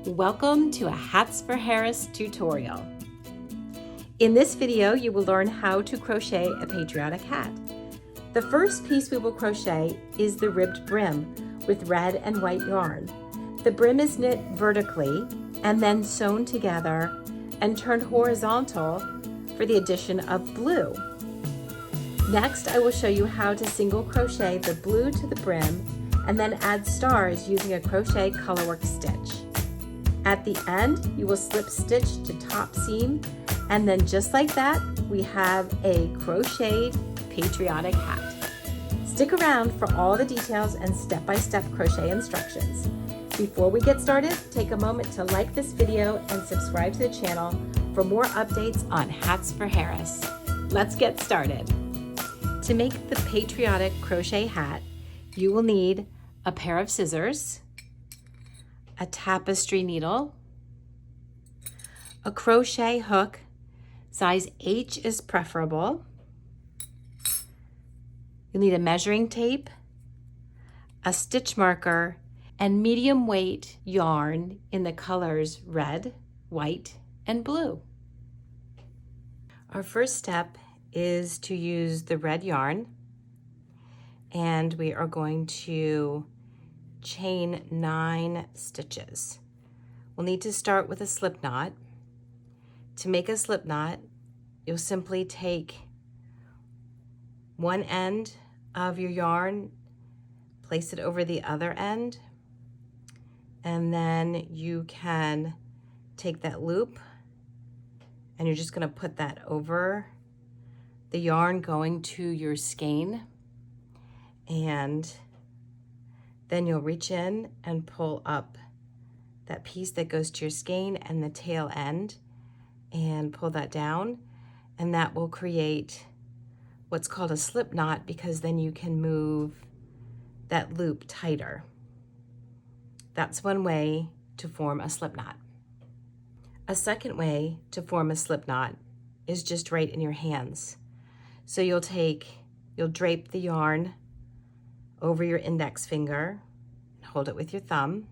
Welcome to a Hats for Harris tutorial. In this video, you will learn how to crochet a patriotic hat. The first piece we will crochet is the ribbed brim with red and white yarn. The brim is knit vertically and then sewn together and turned horizontal for the addition of blue. Next, I will show you how to single crochet the blue to the brim and then add stars using a crochet colorwork stitch. At the end, you will slip stitch to top seam, and then just like that, we have a crocheted patriotic hat. Stick around for all the details and step-by-step crochet instructions. Before we get started, take a moment to like this video and subscribe to the channel for more updates on Hats for Harris. Let's get started. To make the patriotic crochet hat, you will need a pair of scissors, a tapestry needle, a crochet hook, size H is preferable. You'll need a measuring tape, a stitch marker, and medium weight yarn in the colors red, white, and blue. Our first step is to use the red yarn, and we are going to chain 9 stitches. We'll need to start with a slip knot. To make a slip knot, you'll simply take one end of your yarn, place it over the other end, and then you can take that loop and you're just going to put that over the yarn going to your skein, and then you'll reach in and pull up that piece that goes to your skein and the tail end and pull that down, and that will create what's called a slip knot, because then you can move that loop tighter. That's one way to form a slip knot. A second way to form a slip knot is just right in your hands. So you'll drape the yarn over your index finger, hold it with your thumb,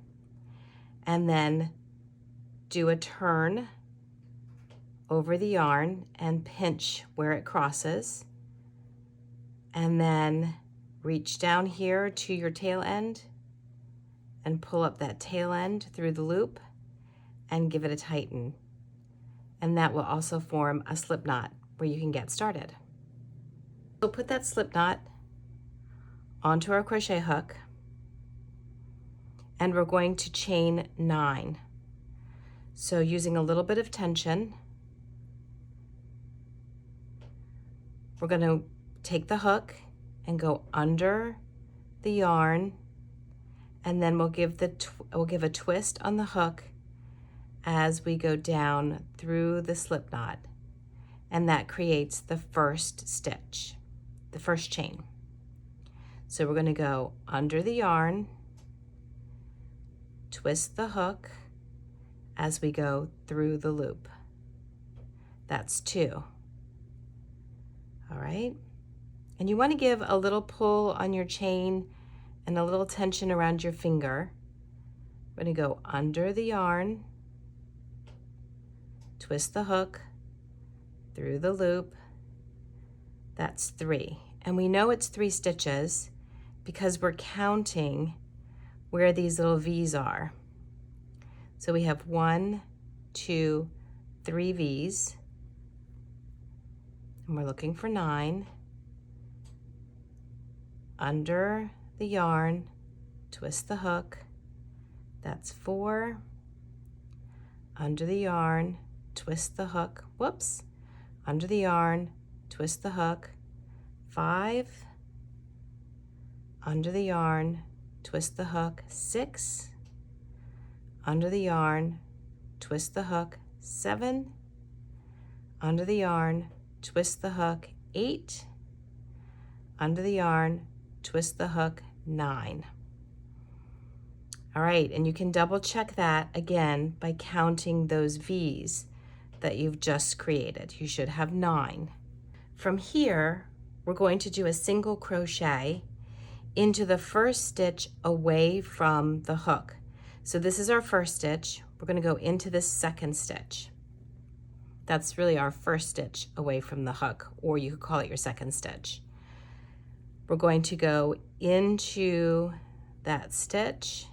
and then do a turn over the yarn and pinch where it crosses, and then reach down here to your tail end and pull up that tail end through the loop and give it a tighten. And that will also form a slip knot where you can get started. We'll put that slip knot onto our crochet hook, and we're going to chain 9. So using a little bit of tension, we're going to take the hook and go under the yarn, and then we'll give a twist on the hook as we go down through the slip knot, and that creates the first stitch, the first chain. So we're going to go under the yarn, twist the hook as we go through the loop. That's 2. All right. And you want to give a little pull on your chain and a little tension around your finger. We're going to go under the yarn, twist the hook through the loop. That's 3. And we know it's 3 stitches because we're counting where these little V's are. So we have 1, 2, 3 V's, and we're looking for 9. Under the yarn, twist the hook, that's 4. Under the yarn, twist the hook, whoops, under the yarn, twist the hook, 5. Under the yarn, twist the hook, 6. Under the yarn, twist the hook, 7. Under the yarn, twist the hook, 8. Under the yarn, twist the hook, 9. All right, and you can double check that again by counting those V's that you've just created. You should have 9. From here, we're going to do a single crochet into the first stitch away from the hook. So this is our first stitch. we're going to go into this second stitch. That's really our first stitch away from the hook, or you could call it your second stitch. We're going to go into that stitch,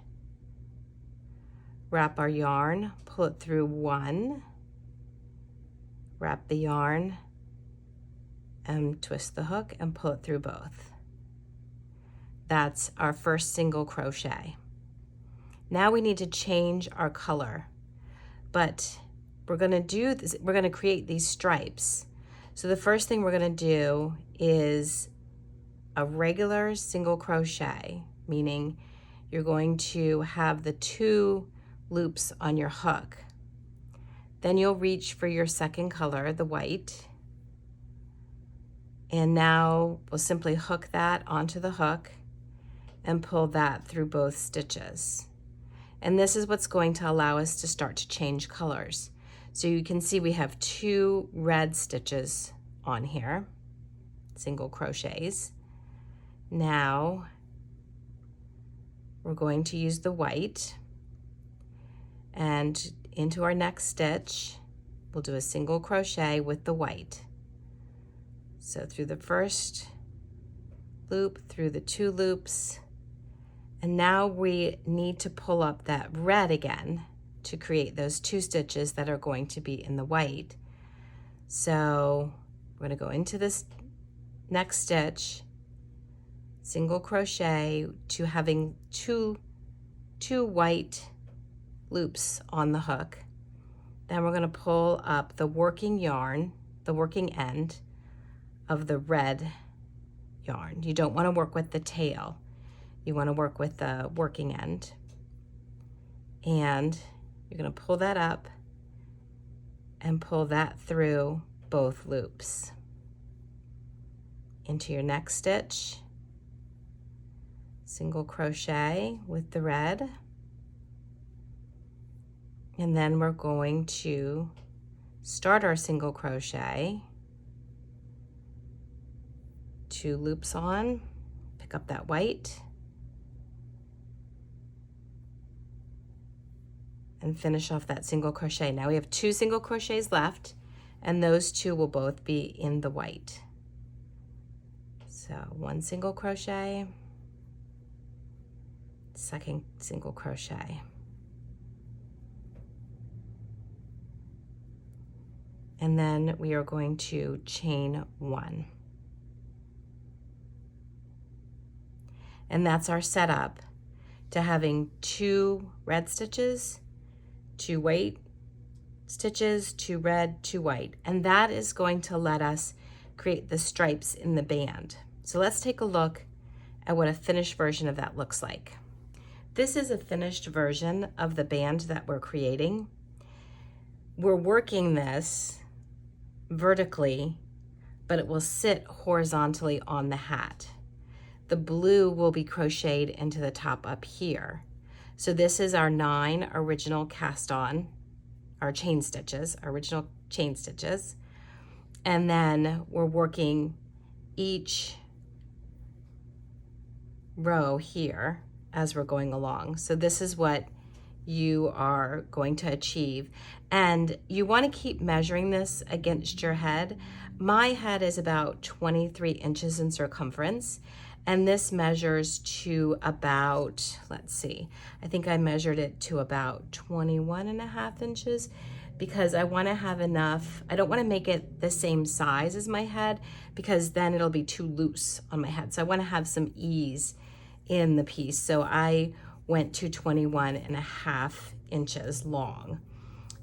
wrap our yarn, pull it through one, wrap the yarn, and twist the hook and pull it through both. That's our first single crochet. Now we need to change our color, but we're going to do this, we're going to create these stripes. So the first thing we're going to do is a regular single crochet, meaning you're going to have the 2 loops on your hook. Then you'll reach for your second color, the white, and now we'll simply hook that onto the hook and pull that through both stitches. And this is what's going to allow us to start to change colors. So you can see we have 2 red stitches on here, single crochets. Now we're going to use the white, and into our next stitch we'll do a single crochet with the white. So through the first loop, through the 2 loops, and now we need to pull up that red again to create those 2 stitches that are going to be in the white. So we're going to go into this next stitch, single crochet to having two white loops on the hook. Then we're going to pull up the working yarn, the working end of the red yarn. You don't want to work with the tail. You want to work with the working end. And you're going to pull that up and pull that through both loops. Into your next stitch, single crochet with the red. And then we're going to start our single crochet, 2 loops on, pick up that white, and finish off that single crochet. Now we have 2 single crochets left, and those 2 will both be in the white. So 1 single crochet, second single crochet. And then we are going to chain 1. And that's our setup to having 2 red stitches, 2 white stitches, 2 red, 2 white. And that is going to let us create the stripes in the band. So let's take a look at what a finished version of that looks like. This is a finished version of the band that we're creating. We're working this vertically, but it will sit horizontally on the hat. The blue will be crocheted into the top up here. So this is our 9 original cast on, our chain stitches, original chain stitches. And then we're working each row here as we're going along. So this is what you are going to achieve. And you want to keep measuring this against your head. My head is about 23 inches in circumference, and this measures to about, let's see, I think I measured it to about 21.5 inches because I want to have enough, I don't want to make it the same size as my head because then it'll be too loose on my head. So I want to have some ease in the piece. So I went to 21.5 inches long.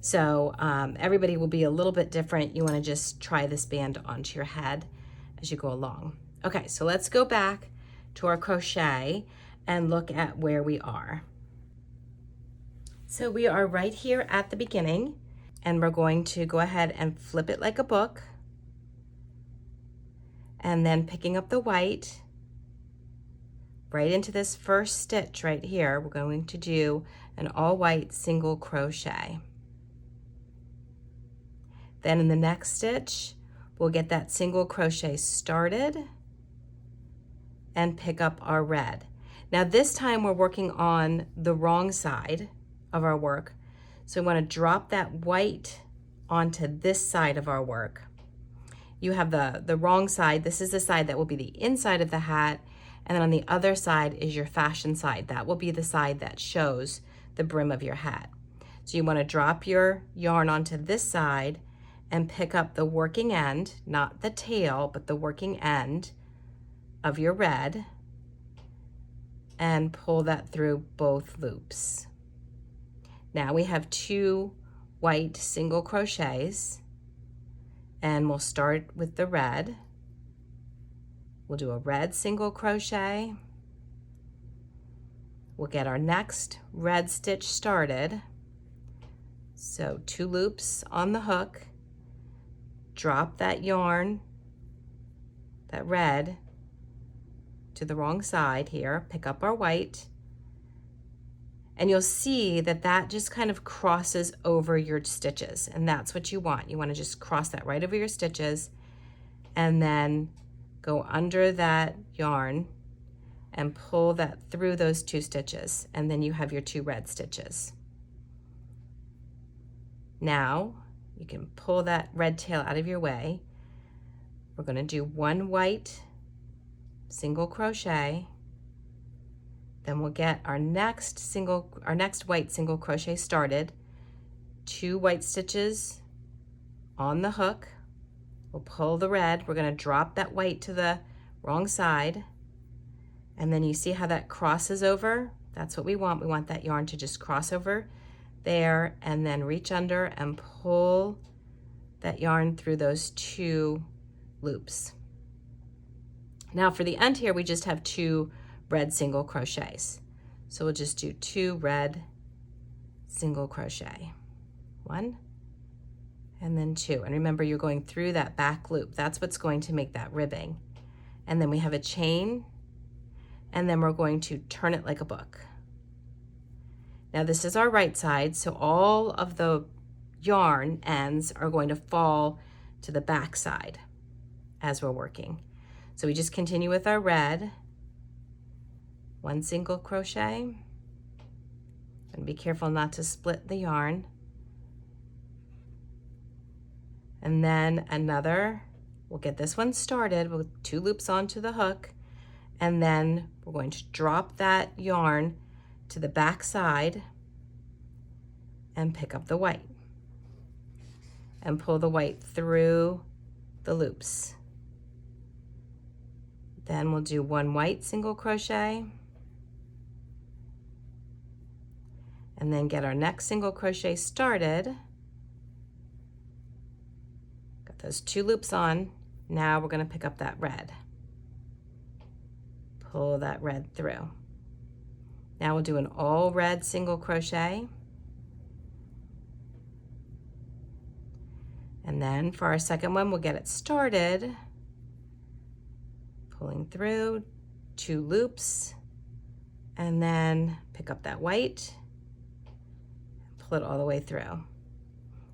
So everybody will be a little bit different. You want to just try this band onto your head as you go along. Okay, so let's go back to our crochet and look at where we are. So we are right here at the beginning, and we're going to go ahead and flip it like a book, and then picking up the white right into this first stitch right here, we're going to do an all white single crochet. Then in the next stitch, we'll get that single crochet started and pick up our red. Now this time we're working on the wrong side of our work. So we want to drop that white onto this side of our work. You have the wrong side. This is the side that will be the inside of the hat, and then on the other side is your fashion side. That will be the side that shows the brim of your hat. So you want to drop your yarn onto this side and pick up the working end, not the tail, but the working end of your red, and pull that through both loops. Now we have 2 white single crochets, and we'll start with the red. We'll do a red single crochet. We'll get our next red stitch started. So 2 loops on the hook, drop that yarn, that red, to the wrong side here, pick up our white, and you'll see that that just kind of crosses over your stitches, and that's what you want. You want to just cross that right over your stitches and then go under that yarn and pull that through those 2 stitches, and then you have your 2 red stitches. Now you can pull that red tail out of your way. We're going to do 1 white single crochet, then we'll get our next white single crochet started, 2 white stitches on the hook. We'll pull the red, we're going to drop that white to the wrong side, and then you see how that crosses over. That's what we want. We want that yarn to just cross over there, and then reach under and pull that yarn through those 2 loops. Now for the end here, we just have 2 red single crochets. So we'll just do 2 red single crochet. 1 and then 2. And remember, you're going through that back loop. That's what's going to make that ribbing. And then we have a chain, and then we're going to turn it like a book. Now this is our right side, so all of the yarn ends are going to fall to the back side as we're working. So we just continue with our red, 1 single crochet, and be careful not to split the yarn, and then another. We'll get this one started with 2 loops onto the hook, and then we're going to drop that yarn to the back side and pick up the white and pull the white through the loops. Then we'll do 1 white single crochet, and then get our next single crochet started. Got those 2 loops on. Now we're going to pick up that red. Pull that red through. Now we'll do an all red single crochet. And then for our second one, we'll get it started. Pulling through 2 loops, and then pick up that white, pull it all the way through.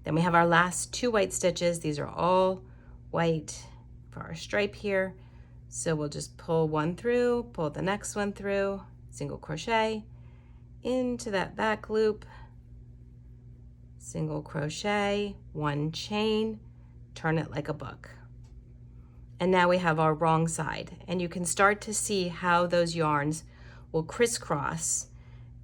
Then we have our last 2 white stitches. These are all white for our stripe here. So we'll just pull 1 through, pull the next one through, single crochet into that back loop, single crochet, 1 chain, turn it like a book. And now we have our wrong side, and you can start to see how those yarns will crisscross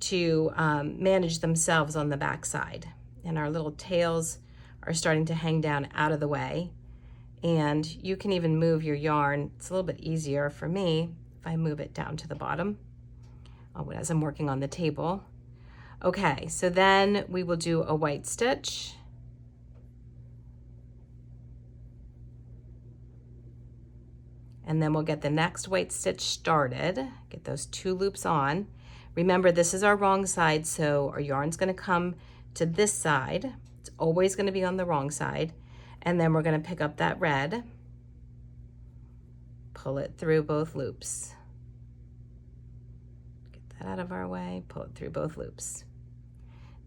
to manage themselves on the back side. And our little tails are starting to hang down out of the way. And you can even move your yarn. It's a little bit easier for me if I move it down to the bottom as I'm working on the table. Okay, so then we will do a white stitch. And then we'll get the next white stitch started, get those 2 loops on. Remember, this is our wrong side, so our yarn's gonna come to this side. It's always gonna be on the wrong side. And then we're gonna pick up that red, pull it through both loops. Get that out of our way, pull it through both loops.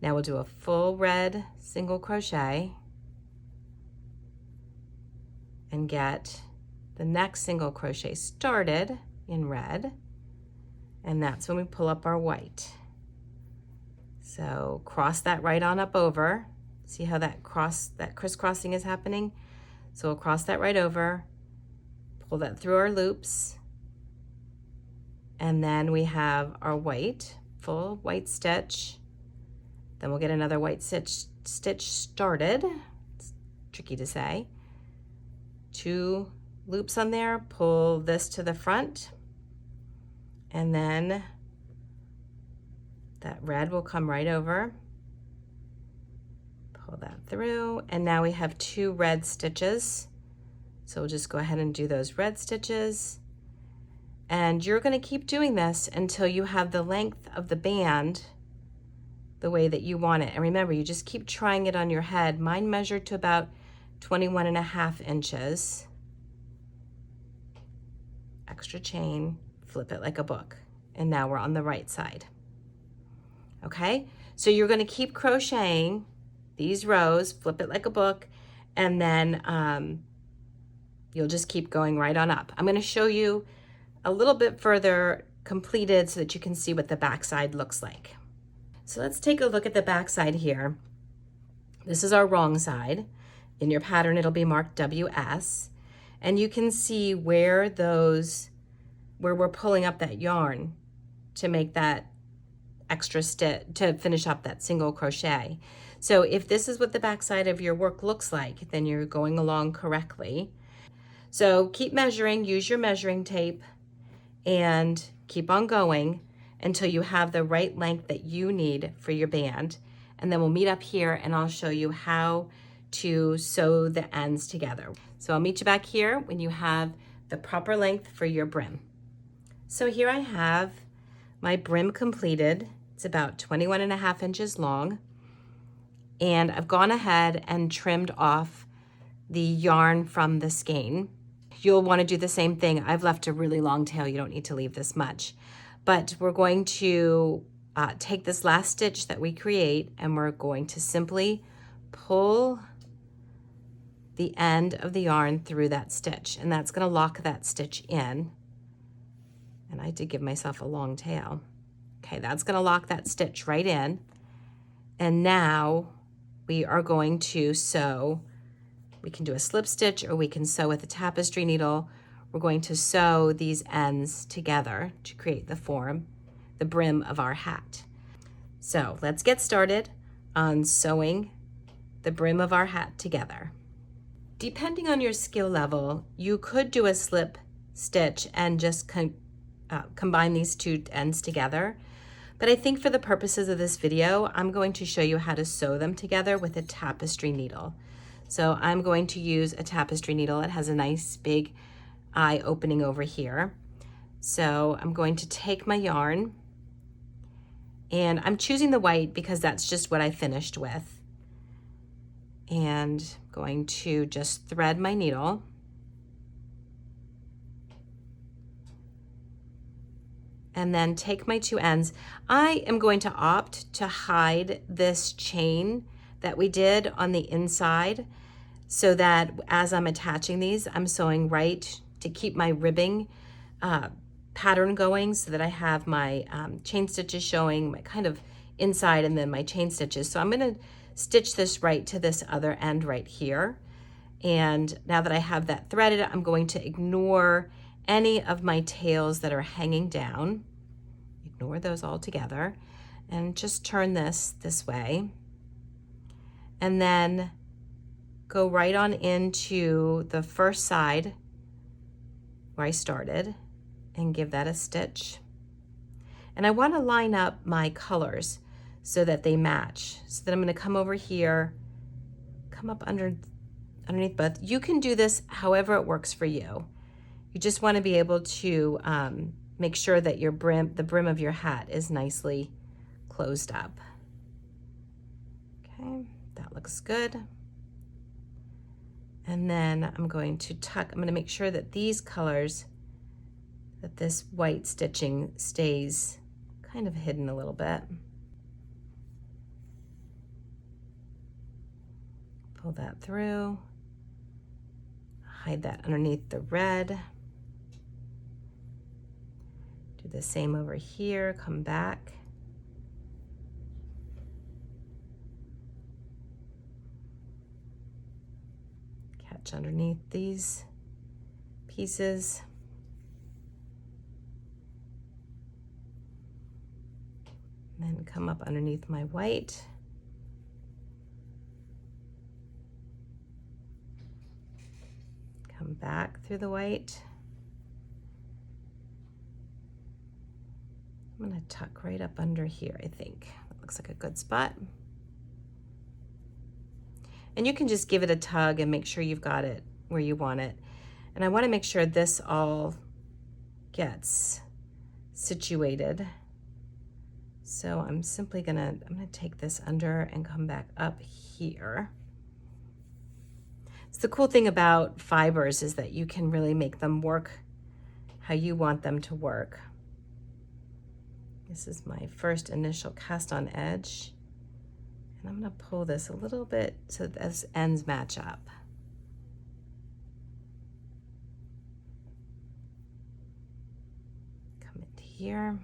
Now we'll do a full red single crochet and get the next single crochet started in red, and that's when we pull up our white. So cross that right on up over. See how that crisscrossing is happening? So we'll cross that right over, pull that through our loops, and then we have our white, full white stitch. Then we'll get another white stitch started. It's tricky to say. 2 loops on there, pull this to the front, and then that red will come right over. Pull that through, and now we have 2 red stitches. So we'll just go ahead and do those red stitches. And you're going to keep doing this until you have the length of the band the way that you want it. And remember, you just keep trying it on your head. Mine measured to about 21.5 inches. Extra chain, flip it like a book. And now we're on the right side. Okay, so you're going to keep crocheting these rows, flip it like a book, and then you'll just keep going right on up. I'm going to show you a little bit further completed so that you can see what the back side looks like. So let's take a look at the back side here. This is our wrong side. In your pattern, it'll be marked WS, and you can see where we're pulling up that yarn to make that extra stitch, to finish up that single crochet. So if this is what the back side of your work looks like, then you're going along correctly. So keep measuring, use your measuring tape, and keep on going until you have the right length that you need for your band. And then we'll meet up here and I'll show you how to sew the ends together. So I'll meet you back here when you have the proper length for your brim. So here I have my brim completed. It's about 21.5 inches long. And I've gone ahead and trimmed off the yarn from the skein. You'll want to do the same thing. I've left a really long tail. You don't need to leave this much. But we're going to take this last stitch that we create and we're going to simply pull the end of the yarn through that stitch. And that's going to lock that stitch in. And I did give myself a long tail. Okay, that's going to lock that stitch right in. And now we are going to sew. We can do a slip stitch or we can sew with a tapestry needle. We're going to sew these ends together to create the brim of our hat. So let's get started on sewing the brim of our hat together. Depending on your skill level, you could do a slip stitch and just combine these 2 ends together. But I think for the purposes of this video, I'm going to show you how to sew them together with a tapestry needle. So I'm going to use a tapestry needle. It has a nice big eye opening over here. So I'm going to take my yarn, and I'm choosing the white because that's just what I finished with. And going to just thread my needle. And then take my 2 ends. I am going to opt to hide this chain that we did on the inside so that as I'm attaching these, I'm sewing right to keep my ribbing pattern going so that I have my chain stitches showing my kind of inside and then my chain stitches. So I'm going to stitch this right to this other end right here. And now that I have that threaded, I'm going to ignore any of my tails that are hanging down. Ignore those all together and just turn this way. And then go right on into the first side where I started and give that a stitch. And I want to line up my colors so that they match. So that I'm going to come over here, come up underneath both. You can do this however it works for you. You just want to be able to make sure that your the brim of your hat is nicely closed up. Okay, that looks good. And then I'm going to tuck, I'm going to make sure that these colors, that this white stitching stays kind of hidden a little bit. Pull that through, hide that underneath the red. Do the same over here, come back. Stretch underneath these pieces. And then come up underneath my white. Come back through the white. I'm going to tuck right up under here, I think. That looks like a good spot. And you can just give it a tug and make sure you've got it where you want it. And I want to make sure this all gets situated. So I'm simply I'm gonna take this under and come back up here. So the cool thing about fibers is that you can really make them work how you want them to work. This is my first initial cast on edge. And I'm gonna pull this a little bit so that those ends match up. Come into here.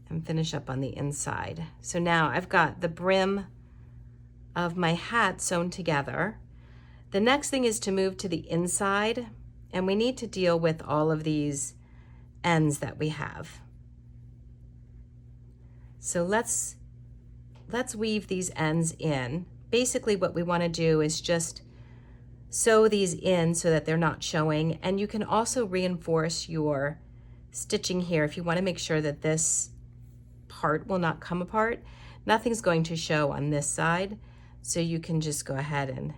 And finish up on the inside. So now I've got the brim of my hat sewn together. The next thing is to move to the inside, and we need to deal with all of these ends that we have. So let's weave these ends in. Basically what we want to do is just sew these in so that they're not showing, and you can also reinforce your stitching here if you want to make sure that this part will not come apart. Nothing's going to show on this side, so you can just go ahead and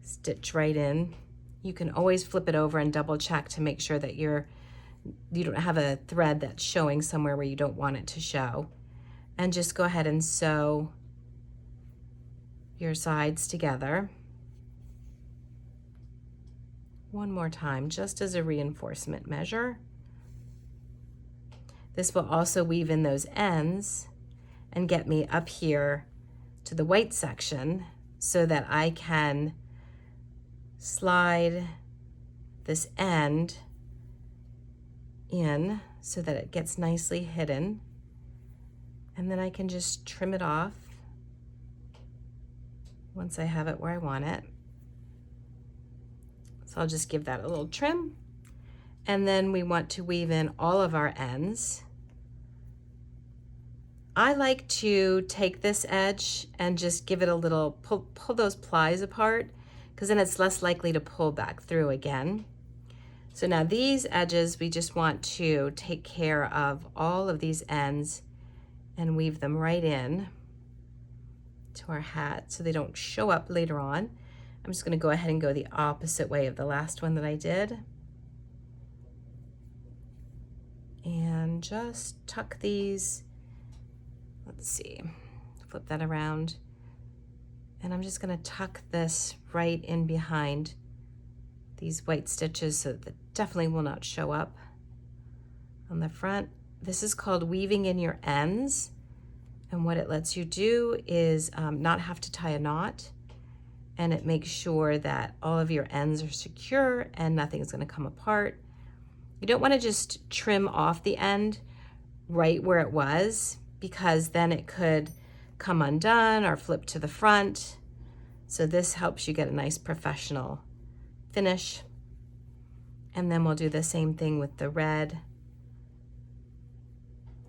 stitch right in. You can always flip it over and double check to make sure that you don't have a thread that's showing somewhere where you don't want it to show. And just go ahead and sew your sides together. One more time, just as a reinforcement measure. This will also weave in those ends and get me up here to the white section so that I can slide this end in so that it gets nicely hidden. And then I can just trim it off once I have it where I want it. So I'll just give that a little trim. And then we want to weave in all of our ends. I like to take this edge and just give it a little, pull those plies apart, because then it's less likely to pull back through again. So now these edges, we just want to take care of all of these ends and weave them right in to our hat so they don't show up later on. I'm just going to go ahead and go the opposite way of the last one that I did. And just tuck these, let's see, flip that around. And I'm just going to tuck this right in behind these white stitches so that it definitely will not show up on the front. This is called weaving in your ends, and what it lets you do is not have to tie a knot, and it makes sure that all of your ends are secure and nothing's going to come apart. You don't want to just trim off the end right where it was, because then it could come undone or flip to the front. So this helps you get a nice professional finish. And then we'll do the same thing with the red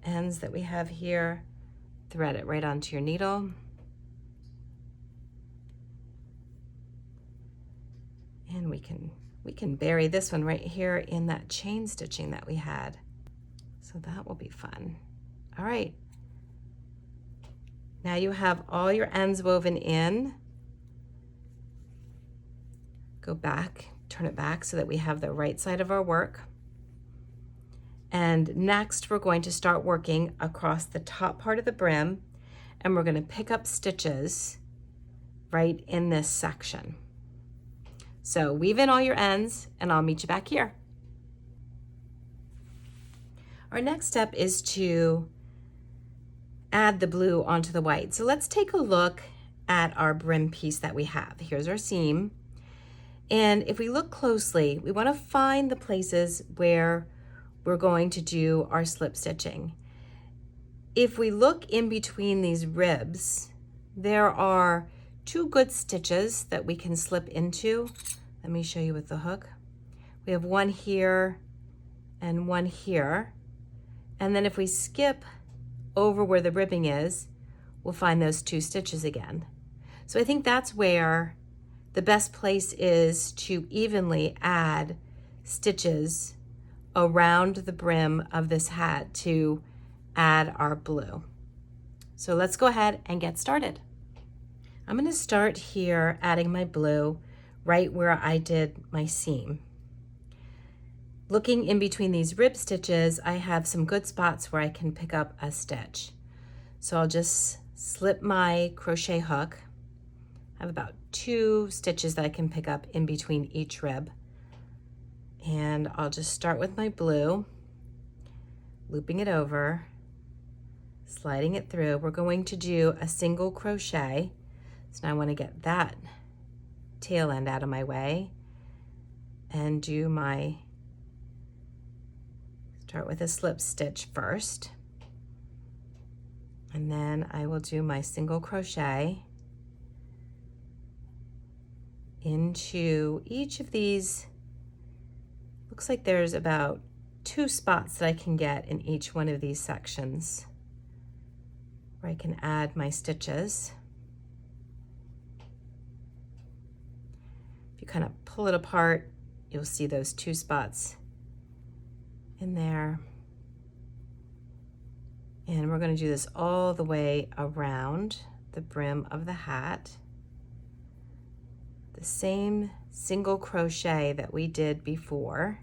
ends that we have here. Thread it right onto your needle. And we can bury this one right here in that chain stitching that we had. So that will be fun. All right. Now you have all your ends woven in. Go back, turn it back so that we have the right side of our work. And next we're going to start working across the top part of the brim, and we're going to pick up stitches right in this section. So weave in all your ends and I'll meet you back here. Our next step is to add the blue onto the white. So let's take a look at our brim piece that we have. Here's our seam. And if we look closely, we want to find the places where we're going to do our slip stitching. If we look in between these ribs, there are 2 good stitches that we can slip into. Let me show you with the hook. We have one here and one here. And then if we skip over where the ribbing is, we'll find those 2 stitches again. So I think that's where the best place is to evenly add stitches around the brim of this hat to add our blue. So let's go ahead and get started. I'm going to start here adding my blue right where I did my seam. Looking in between these rib stitches, I have some good spots where I can pick up a stitch. So I'll just slip my crochet hook. I have about 2 stitches that I can pick up in between each rib. And I'll just start with my blue, looping it over, sliding it through. We're going to do a single crochet. So now I want to get that tail end out of my way and do my, start with a slip stitch first. And then I will do my single crochet into each of these. Looks like there's about 2 spots that I can get in each one of these sections where I can add my stitches. If you kind of pull it apart, you'll see those 2 spots in there. And we're going to do this all the way around the brim of the hat. The same single crochet that we did before.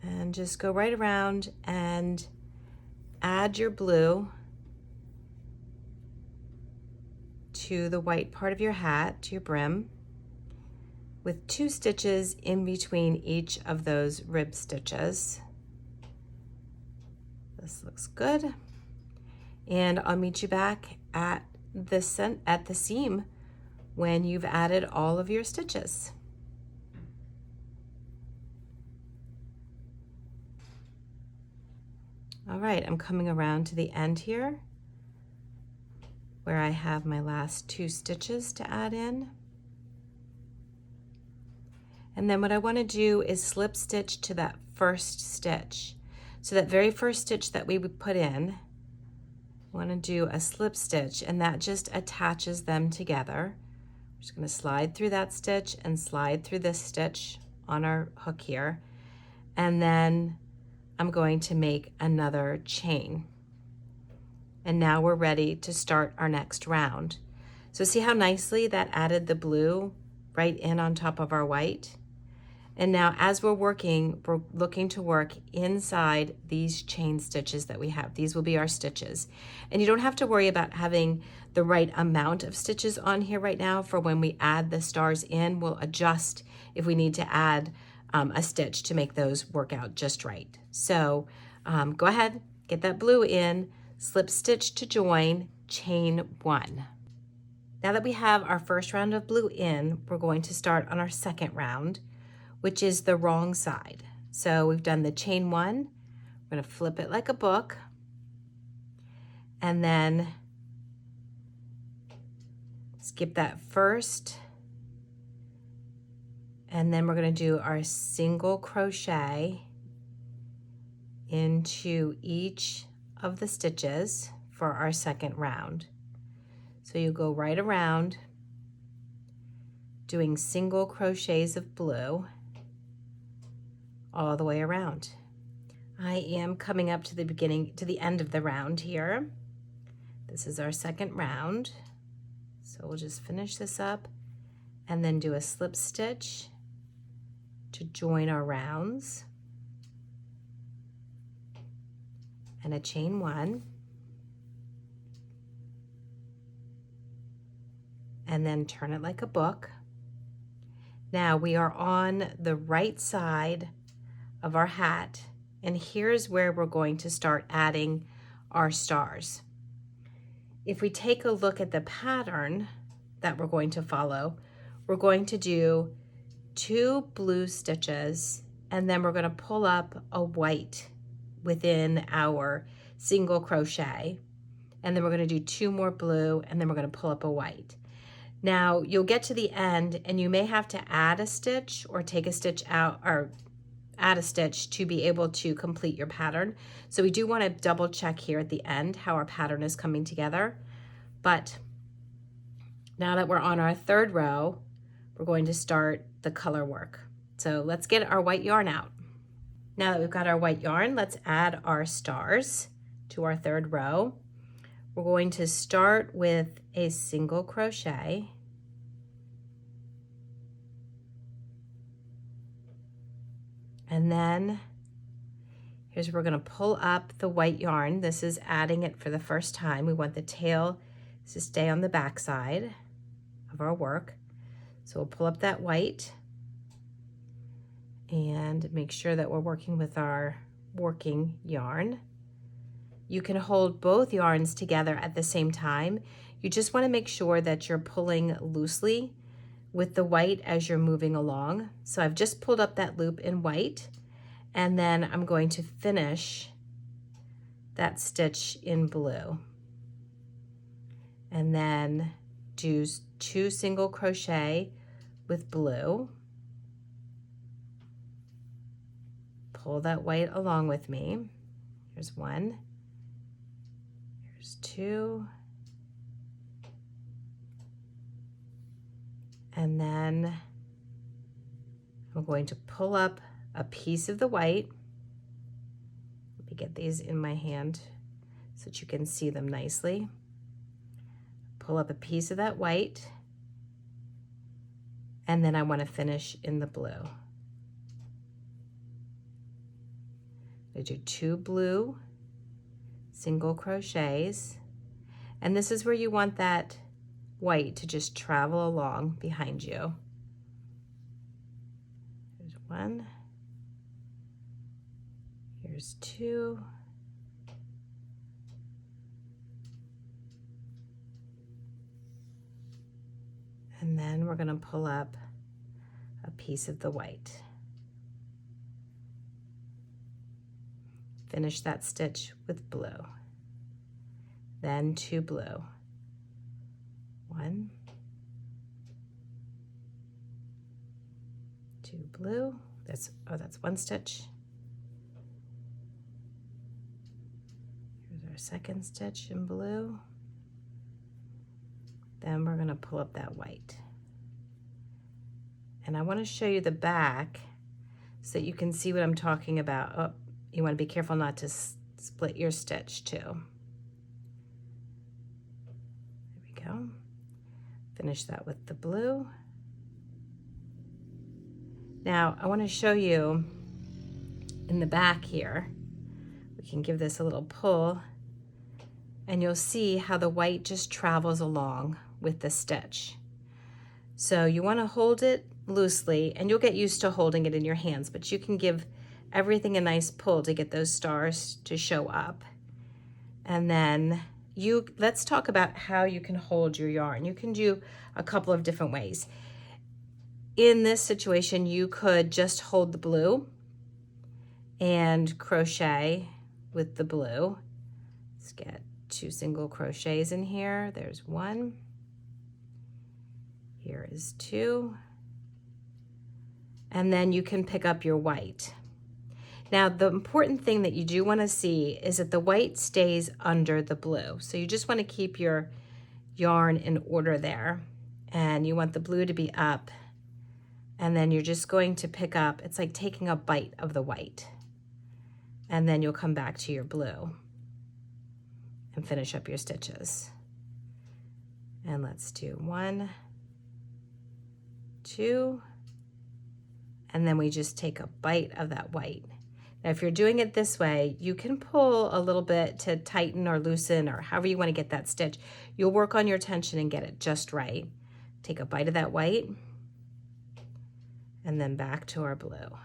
And just go right around and add your blue to the white part of your hat, to your brim, with 2 stitches in between each of those rib stitches. This looks good. And I'll meet you back at the seam when you've added all of your stitches. All right, I'm coming around to the end here where I have my last 2 stitches to add in. And then what I want to do is slip stitch to that first stitch. So that very first stitch that we would put in, I want to do a slip stitch, and that just attaches them together. I'm just going to slide through that stitch and slide through this stitch on our hook here. And then I'm going to make another chain. And now we're ready to start our next round. So see how nicely that added the blue right in on top of our white? And now as we're working, we're looking to work inside these chain stitches that we have. These will be our stitches. And you don't have to worry about having the right amount of stitches on here right now. For when we add the stars in, we'll adjust if we need to add a stitch to make those work out just right. So go ahead, get that blue in, slip stitch to join, chain 1. Now that we have our first round of blue in, we're going to start on our second round, which is the wrong side. So we've done the chain 1, we're going to flip it like a book, and then skip that first, and then we're going to do our single crochet into each of the stitches for our second round. So you go right around doing single crochets of blue all the way around. I am coming up to the end of the round here. This is our second round. So we'll just finish this up and then do a slip stitch to join our rounds and a chain 1, and then turn it like a book. Now we are on the right side of our hat, and here's where we're going to start adding our stars. If we take a look at the pattern that we're going to follow, we're going to do 2 blue stitches, and then we're going to pull up a white within our single crochet, and then we're going to do 2 more blue, and then we're going to pull up a white. Now you'll get to the end and you may have to add a stitch or take a stitch out, or add a stitch to be able to complete your pattern. So we do want to double check here at the end how our pattern is coming together. But now that we're on our 3rd row, we're going to start the color work. So let's get our white yarn out. Now that we've got our white yarn, let's add our stars to our 3rd row. We're going to start with a single crochet. And then here's where we're going to pull up the white yarn. This is adding it for the first time. We want the tail to stay on the back side of our work. So we'll pull up that white and make sure that we're working with our working yarn. You can hold both yarns together at the same time. You just want to make sure that you're pulling loosely with the white as you're moving along. So I've just pulled up that loop in white, and then I'm going to finish that stitch in blue. And then do 2 single crochet with blue. Pull that white along with me. Here's 1. Here's 2. And then I'm going to pull up a piece of the white. Let me get these in my hand so that you can see them nicely. Pull up a piece of that white, and then I want to finish in the blue. I do 2 blue single crochets, and this is where you want that white to just travel along behind you. Here's 1. Here's 2. And then we're going to pull up a piece of the white. Finish that stitch with blue. Then 2 blue. 1, 2 blue. That's 1 stitch. Here's our 2nd stitch in blue. Then we're going to pull up that white. And I want to show you the back so that you can see what I'm talking about. Oh, you want to be careful not to split your stitch too. There we go. Finish that with the blue. Now I want to show you in the back here. We can give this a little pull, and you'll see how the white just travels along with the stitch. So you want to hold it loosely, and you'll get used to holding it in your hands, but you can give everything a nice pull to get those stars to show up. And then let's talk about how you can hold your yarn. You can do a couple of different ways. In this situation, you could just hold the blue and crochet with the blue. Let's get 2 single crochets in here. There's 1. Here is 2. And then you can pick up your white. Now, the important thing that you do want to see is that the white stays under the blue. So you just want to keep your yarn in order there. And you want the blue to be up. And then you're just going to pick up, it's like taking a bite of the white. And then you'll come back to your blue and finish up your stitches. And let's do 1, 2, and then we just take a bite of that white. Now, if you're doing it this way, you can pull a little bit to tighten or loosen or however you want to get that stitch. You'll work on your tension and get it just right. Take a bite of that white and then back to our blue.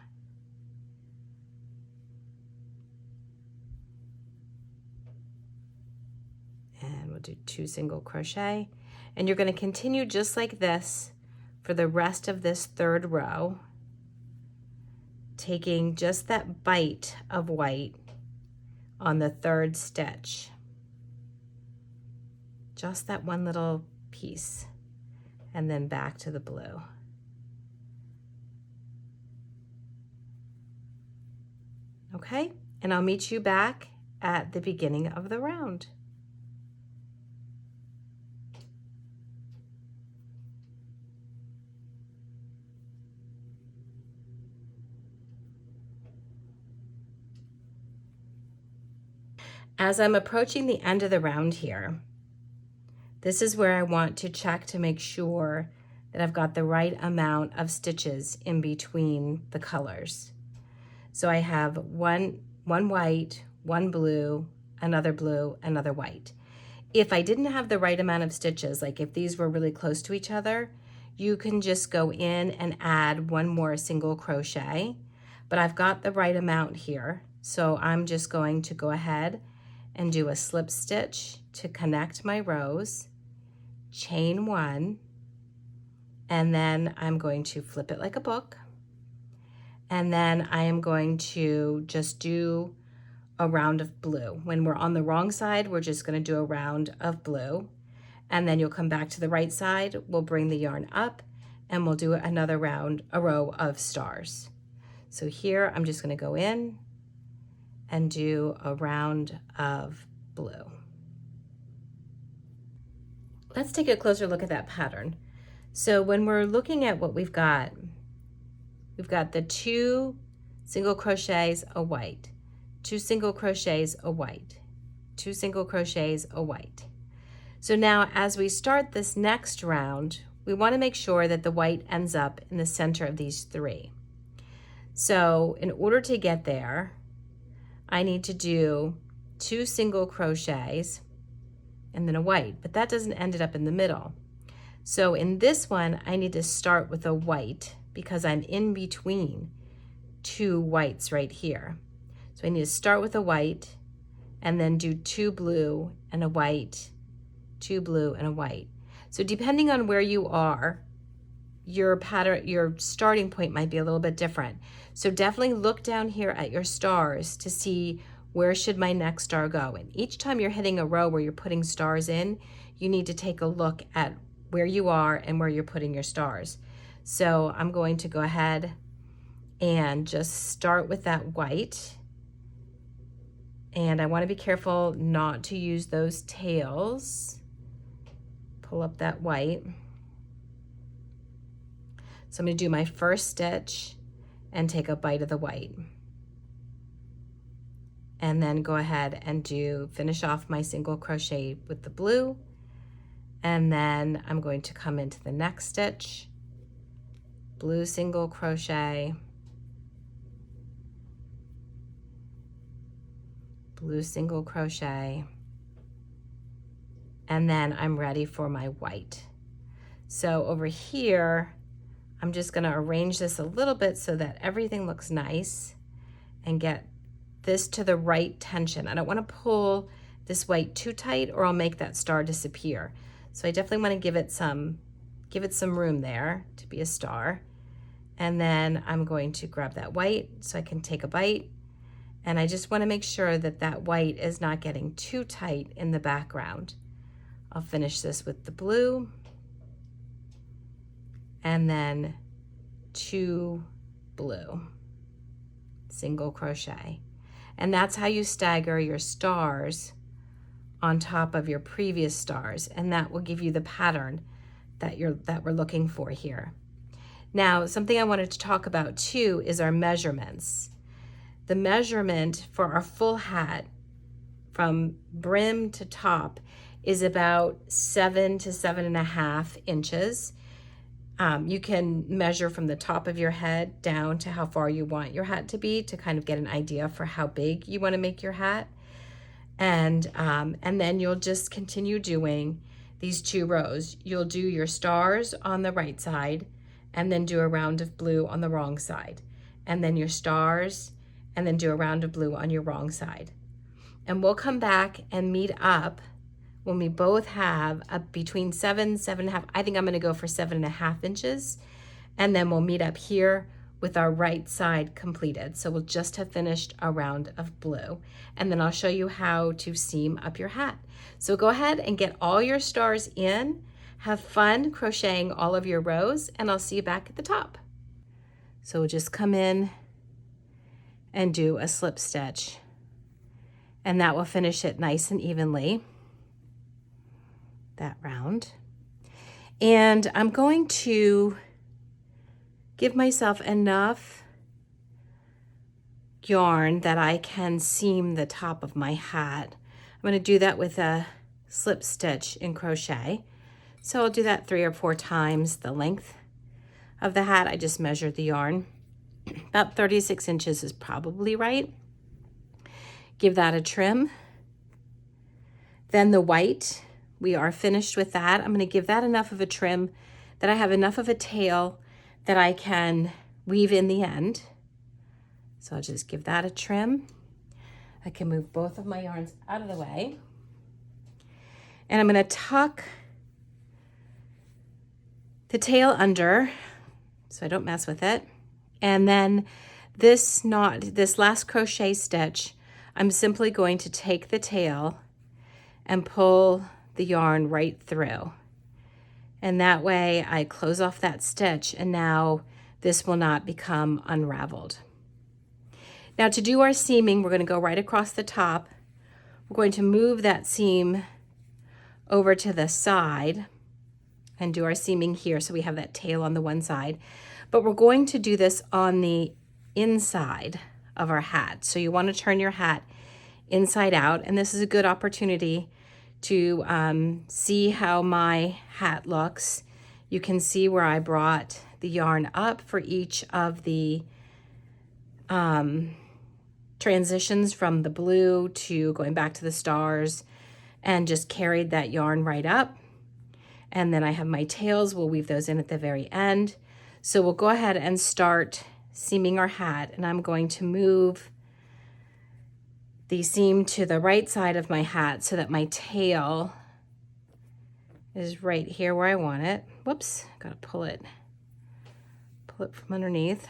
And we'll do 2 single crochet. And you're going to continue just like this for the rest of this 3rd row, taking just that bite of white on the third stitch. Just that one little piece, and then back to the blue. Okay, and I'll meet you back at the beginning of the round. As I'm approaching the end of the round here, this is where I want to check to make sure that I've got the right amount of stitches in between the colors. So I have one white, one blue, another white. If I didn't have the right amount of stitches, like if these were really close to each other, you can just go in and add one more single crochet, but I've got the right amount here. So I'm just going to go ahead and do a slip stitch to connect my rows, chain one, and then I'm going to flip it like a book. And then I am going to just do a round of blue. When we're on the wrong side, we're just going to do a round of blue. And then you'll come back to the right side, we'll bring the yarn up, and we'll do another round, a row of stars. So here I'm just going to go in and do a round of blue. Let's take a closer look at that pattern. So when we're looking at what we've got the 2 single crochets, a white, 2 single crochets, a white, 2 single crochets, a white. So now as we start this next round, we want to make sure that the white ends up in the center of these 3. So in order to get there, I need to do 2 single crochets and then a white, but that doesn't end it up in the middle. So in this one, I need to start with a white because I'm in between 2 whites right here. So I need to start with a white and then do 2 blue and a white, 2 blue and a white. So depending on where you are, your pattern, your starting point might be a little bit different. So definitely look down here at your stars to see where should my next star go. And each time you're hitting a row where you're putting stars in, you need to take a look at where you are and where you're putting your stars. So I'm going to go ahead and just start with that white. And I want to be careful not to use those tails. Pull up that white. So I'm going to do my first stitch and take a bite of the white. And then go ahead and finish off my single crochet with the blue. And then I'm going to come into the next stitch, blue single crochet, blue single crochet, and then I'm ready for my white. So over here, I'm just going to arrange this a little bit so that everything looks nice and get this to the right tension. I don't want to pull this white too tight or I'll make that star disappear. So I definitely want to give it some room there to be a star. And then I'm going to grab that white so I can take a bite. And I just want to make sure that that white is not getting too tight in the background. I'll finish this with the blue. And then 2 blue, single crochet. And that's how you stagger your stars on top of your previous stars, and that will give you the pattern that we're looking for here. Now, something I wanted to talk about too is our measurements. The measurement for our full hat from brim to top is about 7 to 7.5 inches. You can measure from the top of your head down to how far you want your hat to be to kind of get an idea for how big you want to make your hat. And then you'll just continue doing these 2 rows. You'll do your stars on the right side and then do a round of blue on the wrong side. And then your stars and then do a round of blue on your wrong side. And we'll come back and meet up when we both have between 7, 7.5, I think I'm going to go for 7.5 inches. And then we'll meet up here with our right side completed. So we'll just have finished a round of blue. And then I'll show you how to seam up your hat. So go ahead and get all your stars in, have fun crocheting all of your rows, and I'll see you back at the top. So we'll just come in and do a slip stitch, and that will finish it nice and evenly, that round. And I'm going to give myself enough yarn that I can seam the top of my hat. I'm going to do that with a slip stitch in crochet. So I'll do that 3 or 4 times the length of the hat. I just measured the yarn. About 36 inches is probably right. Give that a trim. Then the white, we are finished with that. I'm going to give that enough of a trim that I have enough of a tail that I can weave in the end. So I'll just give that a trim. I can move both of my yarns out of the way. And I'm going to tuck the tail under so I don't mess with it. And then this last crochet stitch, I'm simply going to take the tail and pull the yarn right through. And that way I close off that stitch, and now this will not become unraveled. Now to do our seaming, we're going to go right across the top. We're going to move that seam over to the side and do our seaming here so we have that tail on the one side. But we're going to do this on the inside of our hat. So you want to turn your hat inside out, and this is a good opportunity to see how my hat looks. You can see where I brought the yarn up for each of the transitions from the blue to going back to the stars, and just carried that yarn right up. And then I have my tails, we'll weave those in at the very end. So we'll go ahead and start seaming our hat, and I'm going to move the seam to the right side of my hat so that my tail is right here where I want it. Whoops, gotta pull it from underneath.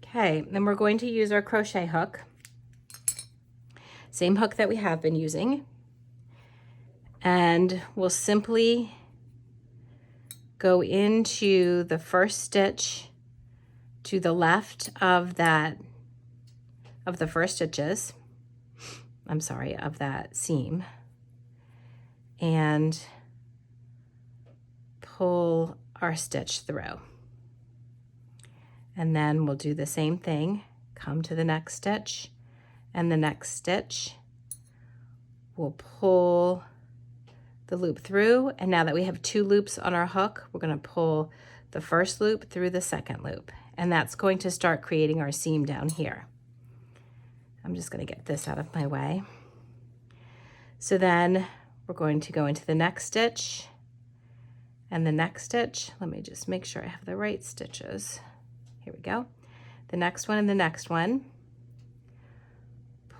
Okay, then we're going to use our crochet hook, same hook that we have been using, and we'll simply go into the first stitch to the left of the first stitches, of that seam, and pull our stitch through. And then we'll do the same thing, come to the next stitch and the next stitch. We'll pull the loop through, and now that we have 2 loops on our hook, we're going to pull the first loop through the second loop, and that's going to start creating our seam down here. I'm just going to get this out of my way. So then we're going to go into the next stitch and the next stitch. Let me just make sure I have the right stitches. Here we go. The next one and the next one.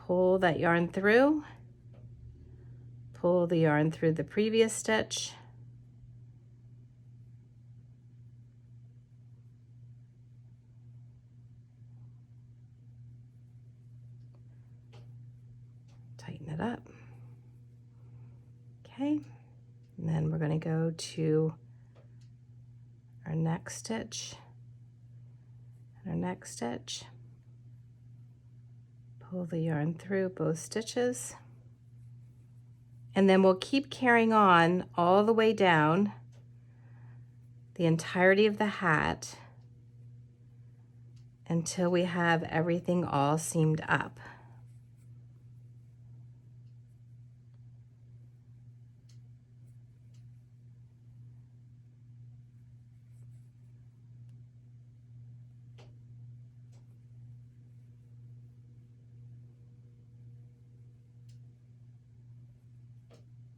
Pull that yarn through. Pull the yarn through the previous stitch. Tighten it up. Okay, and then we're going to go to our next stitch and our next stitch. Pull the yarn through both stitches. And then we'll keep carrying on all the way down the entirety of the hat until we have everything all seamed up.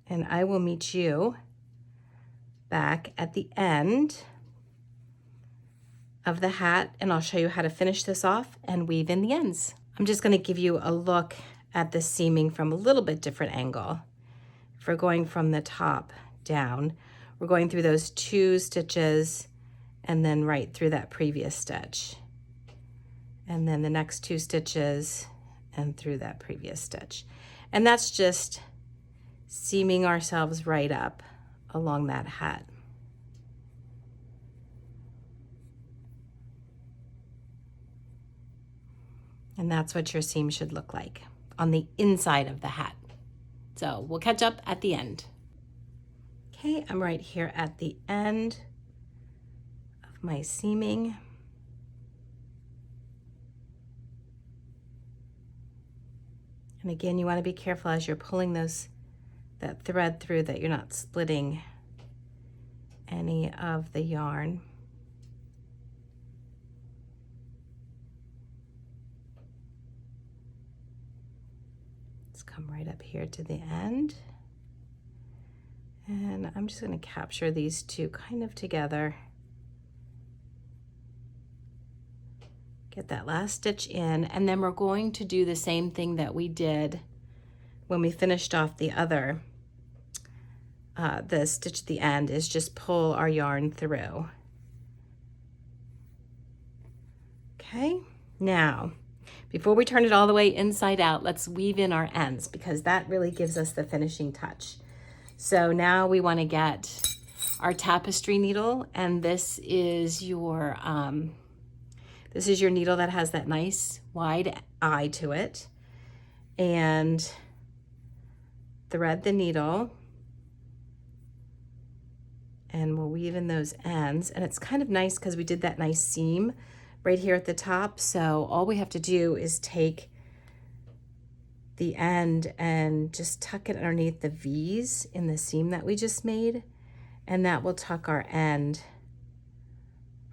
And I will meet you back at the end of the hat, and I'll show you how to finish this off and weave in the ends. I'm just going to give you a look at the seaming from a little bit different angle. If we're going from the top down, we're going through those 2 stitches and then right through that previous stitch. And then the next 2 stitches and through that previous stitch. And that's just seaming ourselves right up along that hat. And that's what your seam should look like on the inside of the hat. So we'll catch up at the end. Okay, I'm right here at the end of my seaming. And again, you want to be careful as you're pulling that thread through that you're not splitting any of the yarn. Let's come right up here to the end. And I'm just going to capture these 2 kind of together. Get that last stitch in, and then we're going to do the same thing that we did when we finished off the other. The stitch at the end is just pull our yarn through. Okay, now before we turn it all the way inside out, let's weave in our ends because that really gives us the finishing touch. So now we want to get our tapestry needle, and this is your needle that has that nice wide eye to it. And thread the needle, and we'll weave in those ends. And it's kind of nice because we did that nice seam right here at the top. So all we have to do is take the end and just tuck it underneath the V's in the seam that we just made. And that will tuck our end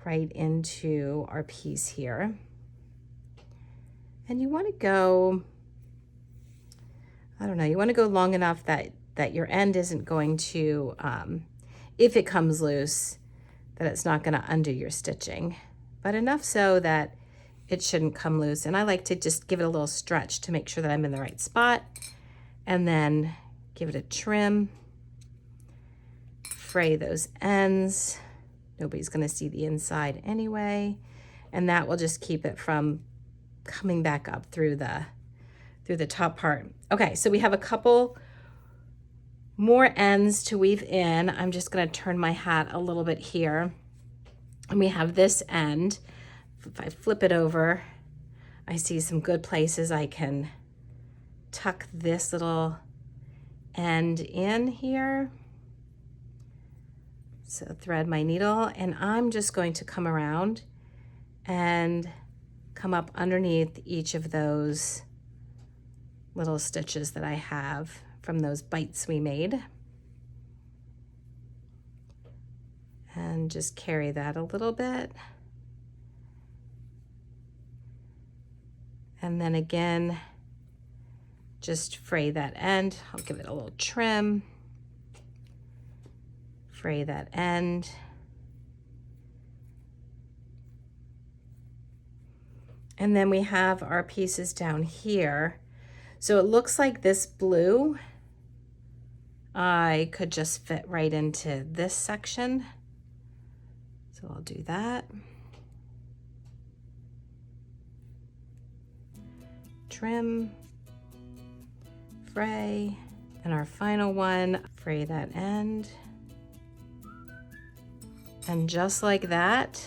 right into our piece here. And you want to go, I don't know, you want to go long enough that your end isn't going to, if it comes loose, that it's not going to undo your stitching, but enough so that it shouldn't come loose. And I like to just give it a little stretch to make sure that I'm in the right spot, and then give it a trim, fray those ends. Nobody's going to see the inside anyway, and that will just keep it from coming back up through the top part. Okay, so we have a couple more ends to weave in. I'm just going to turn my hat a little bit here, and we have this end. If I flip it over, I see some good places I can tuck this little end in here. So thread my needle, and I'm just going to come around and come up underneath each of those little stitches that I have from those bites we made. And just carry that a little bit. And then again, just fray that end. I'll give it a little trim. Fray that end. And then we have our pieces down here. So it looks like this blue, I could just fit right into this section. So I'll do that. Trim, fray, and our final one, fray that end. And just like that,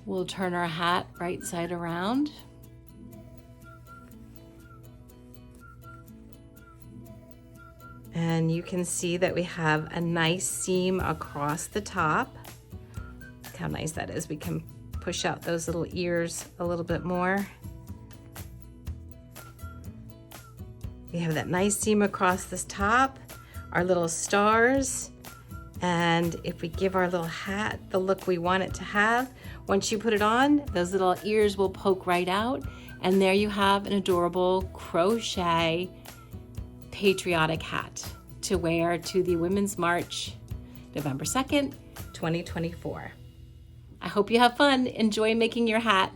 we'll turn our hat right side around. And you can see that we have a nice seam across the top. Look how nice that is. We can push out those little ears a little bit more. We have that nice seam across this top, our little stars, and if we give our little hat the look we want it to have, once you put it on, those little ears will poke right out, and there you have an adorable crochet patriotic hat to wear to the Women's March, November 2nd, 2024. I hope you have fun. Enjoy making your hat.